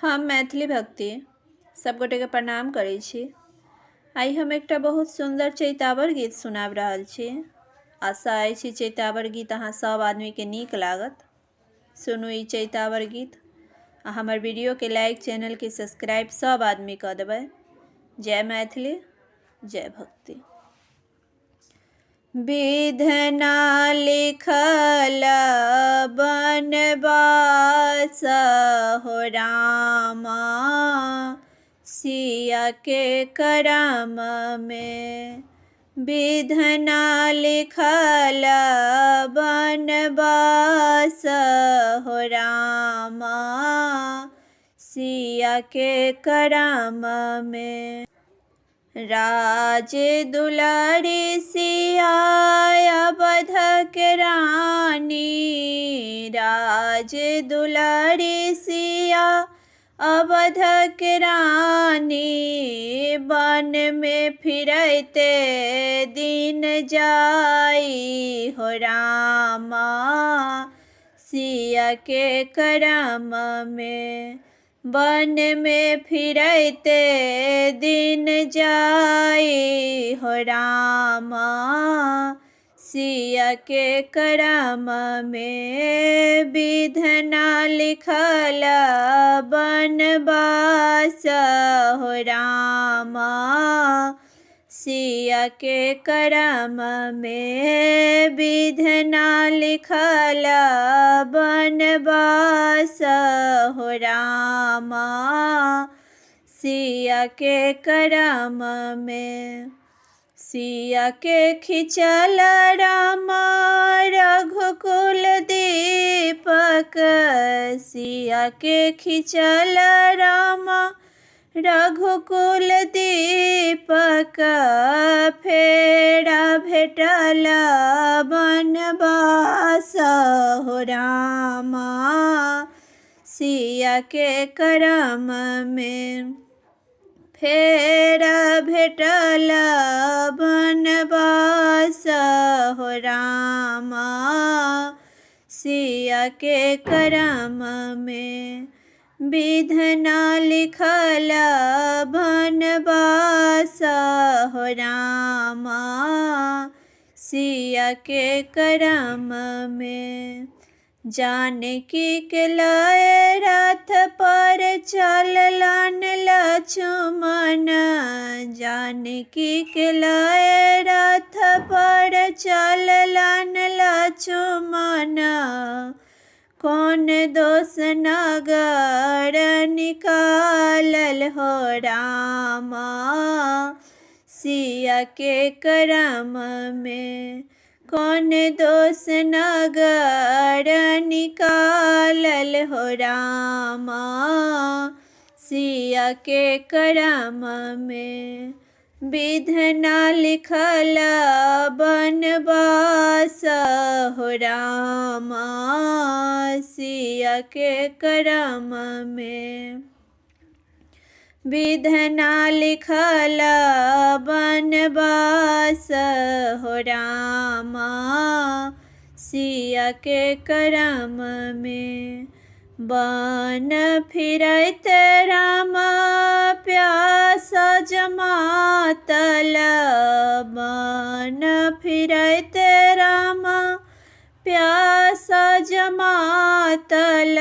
हम मैथिली भक्ति सब गोटे के प्रणाम करै छी। आई हम एकटा बहुत सुंदर चैतावर गीत सुनाब रहल छी। आशा अछि चैतावर गीत अहाँ सब आदमी के नीक लागत। सुनू ई चैतावर गीत आ हमर वीडियो के लाइक, चैनल के सब्सक्राइब सब आदमी कर देबै। जय मैथिली, जय भक्ति। विधना लिखल बनवास हो रामा, सिया के करम में। विधना लिखल बनवास हो रामा, सिया के करम में। राज दुलारी सिया अवध के रानी, राज दुलारी सिया अवध के रानी। वन में फिरते दिन जाई हो रामा, सिया के करम में। वन में फिरते दिन जाई हो रामा, सिया के करम में। विधना लिखल बनवास हो रामा, सिया के करम में। विधना लिखल बनवास हो रामा, सिया के करम में। सिया के खिंचल रामा रघुकुल दीपक, सिया के खिंचल रामा रघुकुल दीपक। फेरा भेटल बनवास हो रामा, सिया के करम में। फेरा भेटल बनवास हो रामा, सिया के करम में। विधना लिखल बनवास हो रामा, सिया के करम में। जानकी के लय रथ पर चललन लक्ष्मण, जानकी के लय रथ पर चललन लक्ष्मण। कौन दोष नगर निकालल हो रामा, सिया के करम में। कौन दोष नगर निकालल हो रामा, सिया के करम में। विधना लिखल बनवास हो रामा, सिया के करम में। विधना लिखल बनवास हो रामा, सिया के करम में। वन फिरत रामा प्यास जमातल, वन फिरत रामा प्यास जमातल।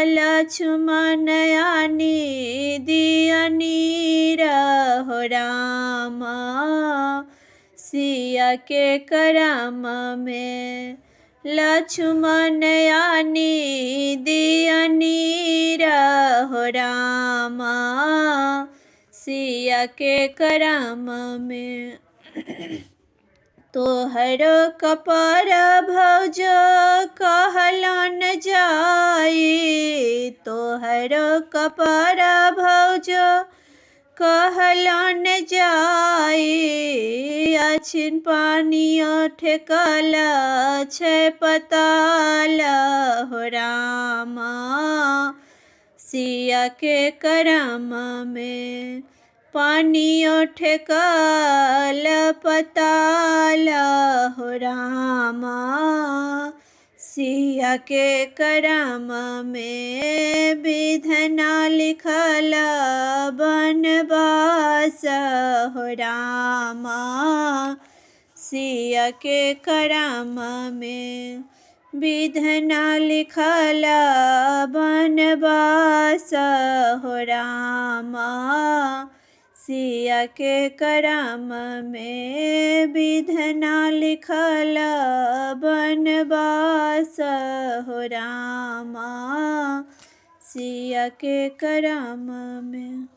लक्ष्मण आनी दियनीर हो रामा, सिया के करम में। लक्ष्मण आनी दियनीर हो रामा, सिया के करम में। तोहरो कपर भौजो कहलन जाई, तोहरो कपर भौजो कहलन जाई। अछिन पानियो ठेकल छै पताल हो रामा, सिया के करम में। पानियो ठेकल पताल हो रामा, सिया के करम में विधना लिखल बनवास हो रामा। सिया के करम में विधना लिखल बनवास हो रामा। सिया के करम में विधना लिखल बनवास हो रामा। सिया के करम में।